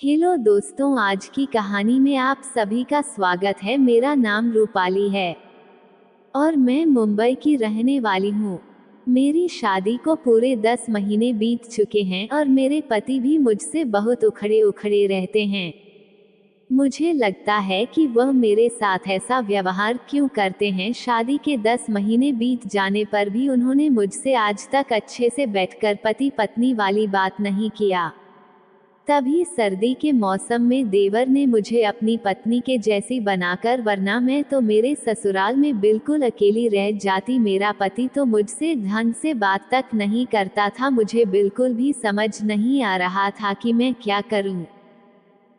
Hello दोस्तों, आज की कहानी में आप सभी का स्वागत है। मेरा नाम रूपाली है और मैं मुंबई की रहने वाली हूँ। मेरी शादी को पूरे 10 महीने बीत चुके हैं और मेरे पति भी मुझसे बहुत उखड़े उखड़े रहते हैं। मुझे लगता है कि वह मेरे साथ ऐसा व्यवहार क्यों करते हैं। शादी के 10 महीने बीत जाने पर भी उन्होंने मुझसे आज तक अच्छे से बैठकर पति पत्नी वाली बात नहीं किया। तभी सर्दी के मौसम में देवर ने मुझे अपनी पत्नी के जैसी बनाकर, वरना मैं तो मेरे ससुराल में बिल्कुल अकेली रह जाती। मेरा पति तो मुझसे ढंग से बात तक नहीं करता था। मुझे बिल्कुल भी समझ नहीं आ रहा था कि मैं क्या करूं।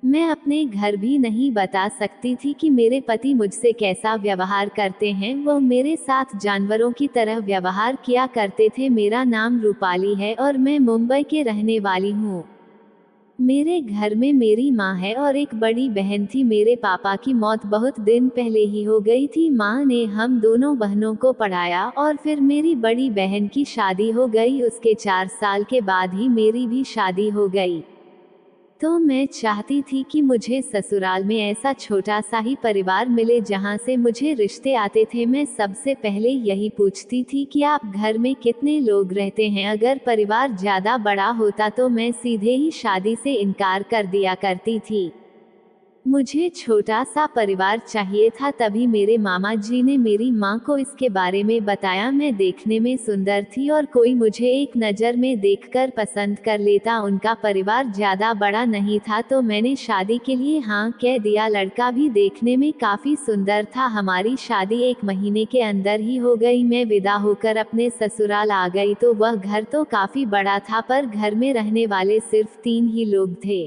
मैं अपने घर भी नहीं बता सकती थी कि मेरे पति मुझसे कैसा व्यवहार करते हैं। वो मेरे साथ जानवरों की तरह व्यवहार किया करते थे। मेरा नाम रूपाली है और मैं मुंबई के रहने वाली हूँ। मेरे घर में मेरी माँ है और एक बड़ी बहन थी। मेरे पापा की मौत बहुत दिन पहले ही हो गई थी। माँ ने हम दोनों बहनों को पढ़ाया और फिर मेरी बड़ी बहन की शादी हो गई। उसके 4 साल के बाद ही मेरी भी शादी हो गई। तो मैं चाहती थी कि मुझे ससुराल में ऐसा छोटा सा ही परिवार मिले जहाँ से मुझे रिश्ते आते थे। मैं सबसे पहले यही पूछती थी कि आप घर में कितने लोग रहते हैं। अगर परिवार ज़्यादा बड़ा होता तो मैं सीधे ही शादी से इनकार कर दिया करती थी। मुझे छोटा सा परिवार चाहिए था। तभी मेरे मामा जी ने मेरी माँ को इसके बारे में बताया। मैं देखने में सुंदर थी और कोई मुझे एक नज़र में देखकर पसंद कर लेता। उनका परिवार ज़्यादा बड़ा नहीं था तो मैंने शादी के लिए हाँ कह दिया। लड़का भी देखने में काफ़ी सुंदर था। हमारी शादी 1 महीने के अंदर ही हो गई। मैं विदा होकर अपने ससुराल आ गई तो वह घर तो काफ़ी बड़ा था पर घर में रहने वाले सिर्फ 3 ही लोग थे।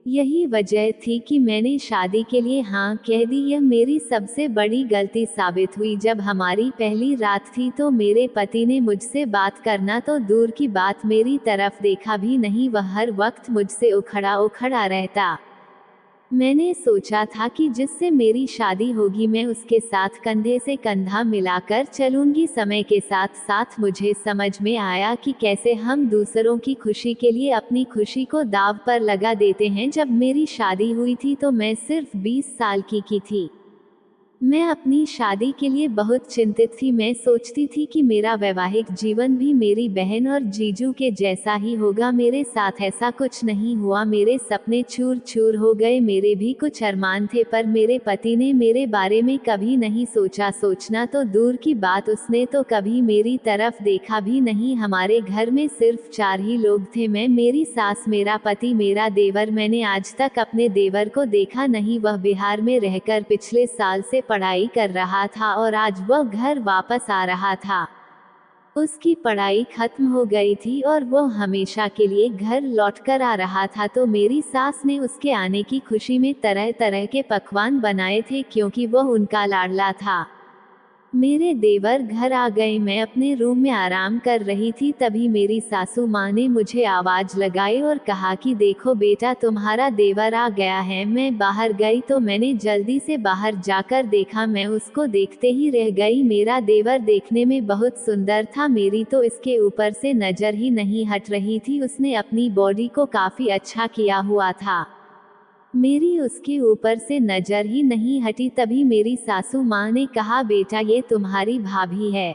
यही वजह थी कि मैंने शादी के लिए हाँ कह दी। यह मेरी सबसे बड़ी गलती साबित हुई। जब हमारी पहली रात थी तो मेरे पति ने मुझसे बात करना तो दूर की बात, मेरी तरफ देखा भी नहीं। वह हर वक्त मुझसे उखड़ा उखड़ा रहता। मैंने सोचा था कि जिससे मेरी शादी होगी मैं उसके साथ कंधे से कंधा मिलाकर चलूंगी। समय के साथ साथ मुझे समझ में आया कि कैसे हम दूसरों की खुशी के लिए अपनी खुशी को दांव पर लगा देते हैं। जब मेरी शादी हुई थी तो मैं सिर्फ 20 साल की थी। मैं अपनी शादी के लिए बहुत चिंतित थी। मैं सोचती थी कि मेरा वैवाहिक जीवन भी मेरी बहन और जीजू के जैसा ही होगा। मेरे साथ ऐसा कुछ नहीं हुआ। मेरे सपने चूर चूर हो गए। मेरे भी कुछ अरमान थे पर मेरे पति ने मेरे बारे में कभी नहीं सोचा। सोचना तो दूर की बात, उसने तो कभी मेरी तरफ देखा भी नहीं। हमारे घर में सिर्फ 4 ही लोग थे, मैं, मेरी सास, मेरा पति, मेरा देवर। मैंने आज तक अपने देवर को देखा नहीं। वह बिहार में रहकर पिछले साल से पढ़ाई कर रहा था और आज वह घर वापस आ रहा था। उसकी पढ़ाई खत्म हो गई थी और वो हमेशा के लिए घर लौटकर आ रहा था। तो मेरी सास ने उसके आने की खुशी में तरह तरह के पकवान बनाए थे क्योंकि वह उनका लाडला था। मेरे देवर घर आ गए। मैं अपने रूम में आराम कर रही थी तभी मेरी सासू माँ ने मुझे आवाज लगाई और कहा कि देखो बेटा, तुम्हारा देवर आ गया है। मैं बाहर गई तो मैंने जल्दी से बाहर जाकर देखा। मैं उसको देखते ही रह गई। मेरा देवर देखने में बहुत सुंदर था। मेरी तो इसके ऊपर से नजर ही नहीं हट रही थी। उसने अपनी बॉडी को काफी अच्छा किया हुआ था। मेरी उसके ऊपर से नजर ही नहीं हटी। तभी मेरी सासू माँ ने कहा, बेटा ये तुम्हारी भाभी है।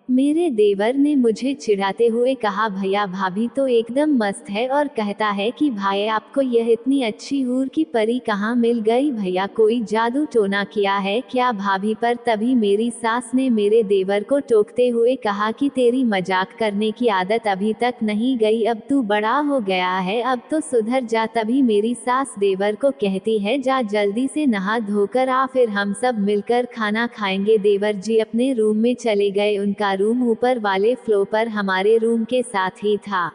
मेरे देवर ने मुझे चिढ़ाते हुए कहा, भैया भाभी तो एकदम मस्त है, और कहता है कि भाई आपको यह इतनी अच्छी हूर की परी कहाँ मिल गई। भैया कोई जादू टोना किया है क्या भाभी पर। तभी मेरी सास ने मेरे देवर को टोकते हुए कहा कि तेरी मजाक करने की आदत अभी तक नहीं गई, अब तू बड़ा हो गया है, अब तो सुधर जा। तभी मेरी सास देवर को कहती है, जा जल्दी से नहा धोकर आ, फिर हम सब मिलकर खाना खाएंगे। देवर जी अपने रूम में चले गए। उनका रूम ऊपर वाले फ्लोर पर हमारे रूम के साथ ही था।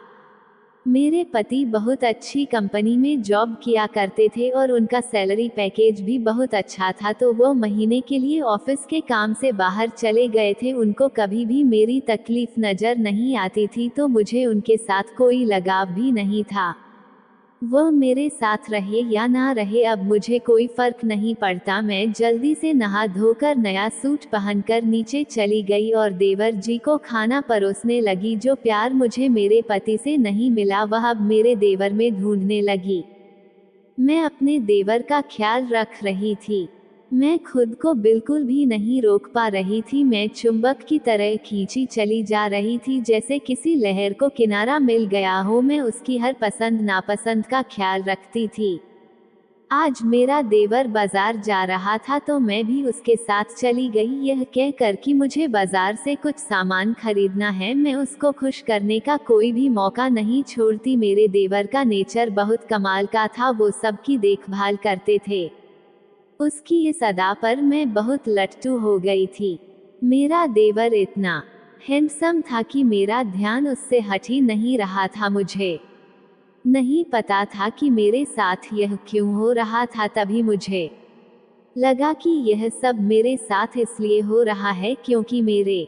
मेरे पति बहुत अच्छी कंपनी में जॉब किया करते थे और उनका सैलरी पैकेज भी बहुत अच्छा था, तो वो महीने के लिए ऑफिस के काम से बाहर चले गए थे। उनको कभी भी मेरी तकलीफ नजर नहीं आती थी, तो मुझे उनके साथ कोई लगाव भी नहीं था। वह मेरे साथ रहे या ना रहे अब मुझे कोई फर्क नहीं पड़ता। मैं जल्दी से नहा धोकर नया सूट पहनकर नीचे चली गई और देवर जी को खाना परोसने लगी। जो प्यार मुझे मेरे पति से नहीं मिला वह अब मेरे देवर में ढूंढने लगी। मैं अपने देवर का ख्याल रख रही थी। मैं खुद को बिल्कुल भी नहीं रोक पा रही थी। मैं चुंबक की तरह खींची चली जा रही थी, जैसे किसी लहर को किनारा मिल गया हो। मैं उसकी हर पसंद नापसंद का ख्याल रखती थी। आज मेरा देवर बाजार जा रहा था तो मैं भी उसके साथ चली गई, यह कहकर कि मुझे बाजार से कुछ सामान खरीदना है। मैं उसको खुश करने का कोई भी मौका नहीं छोड़ती। मेरे देवर का नेचर बहुत कमाल का था, वो सबकी देखभाल करते थे। उसकी इस अदा पर मैं बहुत लट्टू हो गई थी। मेरा देवर इतना हैंडसम था कि मेरा ध्यान उससे हट ही नहीं रहा था। मुझे नहीं पता था कि मेरे साथ यह क्यों हो रहा था। तभी मुझे लगा कि यह सब मेरे साथ इसलिए हो रहा है क्योंकि मेरे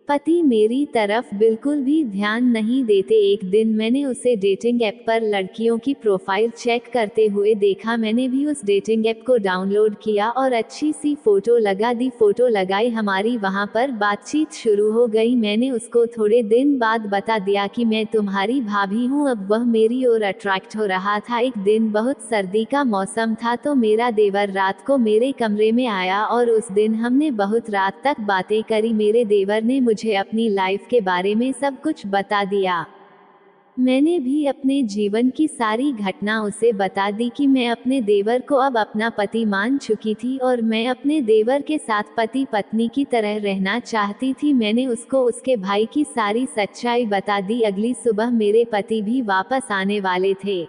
पति मेरी तरफ बिल्कुल भी ध्यान नहीं देते। एक दिन मैंने उसे डेटिंग ऐप पर लड़कियों की प्रोफाइल चेक करते हुए देखा। मैंने भी उस डेटिंग ऐप को डाउनलोड किया और अच्छी सी फोटो लगा दी। फोटो लगाई, हमारी वहां पर बातचीत शुरू हो गई। मैंने उसको थोड़े दिन बाद बता दिया कि मैं तुम्हारी भाभी हूँ। अब वह मेरी ओर अट्रैक्ट हो रहा था। एक दिन बहुत सर्दी का मौसम था तो मेरा देवर रात को मेरे कमरे में आया और उस दिन हमने बहुत रात तक बातें करी। मेरे देवर ने मुझे अपनी लाइफ के बारे में सब कुछ बता दिया। मैंने भी अपने जीवन की सारी घटना उसे बता दी कि मैं अपने देवर को अब अपना पति मान चुकी थी और मैं अपने देवर के साथ पति पत्नी की तरह रहना चाहती थी। मैंने उसको उसके भाई की सारी सच्चाई बता दी। अगली सुबह मेरे पति भी वापस आने वाले थे।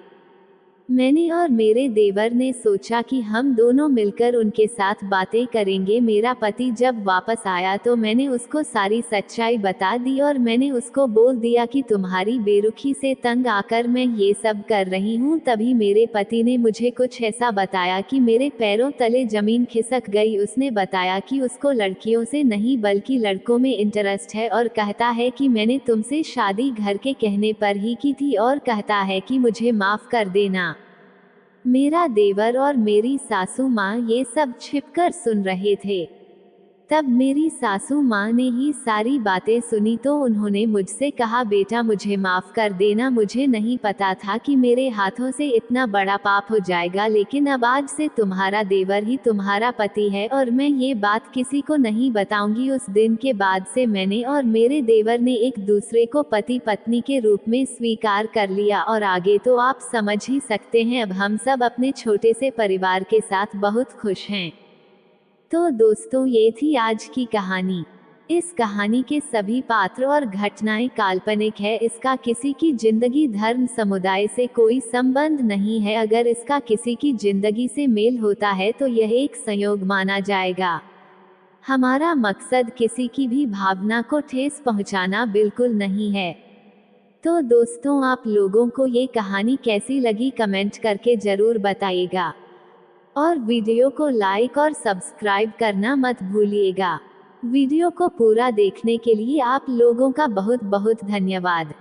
मैंने और मेरे देवर ने सोचा कि हम दोनों मिलकर उनके साथ बातें करेंगे। मेरा पति जब वापस आया तो मैंने उसको सारी सच्चाई बता दी और मैंने उसको बोल दिया कि तुम्हारी बेरुखी से तंग आकर मैं ये सब कर रही हूँ। तभी मेरे पति ने मुझे कुछ ऐसा बताया कि मेरे पैरों तले जमीन खिसक गई। उसने बताया कि उसको लड़कियों से नहीं बल्कि लड़कों में इंटरेस्ट है और कहता है कि मैंने तुमसे शादी घर के कहने पर ही की थी और कहता है कि मुझे माफ कर देना। मेरा देवर और मेरी सासू माँ ये सब छिपकर सुन रहे थे। तब मेरी सासू माँ ने ही सारी बातें सुनी तो उन्होंने मुझसे कहा, बेटा मुझे माफ कर देना, मुझे नहीं पता था कि मेरे हाथों से इतना बड़ा पाप हो जाएगा, लेकिन अब आज से तुम्हारा देवर ही तुम्हारा पति है और मैं ये बात किसी को नहीं बताऊंगी। उस दिन के बाद से मैंने और मेरे देवर ने एक दूसरे को पति पत्नी के रूप में स्वीकार कर लिया और आगे तो आप समझ ही सकते हैं। अब हम सब अपने छोटे से परिवार के साथ बहुत खुश हैं। तो दोस्तों, ये थी आज की कहानी। इस कहानी के सभी पात्र और घटनाएं काल्पनिक है। इसका किसी की जिंदगी धर्म समुदाय से कोई संबंध नहीं है। अगर इसका किसी की जिंदगी से मेल होता है तो यह एक संयोग माना जाएगा। हमारा मकसद किसी की भी भावना को ठेस पहुंचाना बिल्कुल नहीं है। तो दोस्तों, आप लोगों को ये कहानी कैसी लगी कमेंट करके जरूर बताइएगा और वीडियो को लाइक और सब्सक्राइब करना मत भूलिएगा। वीडियो को पूरा देखने के लिए आप लोगों का बहुत बहुत धन्यवाद।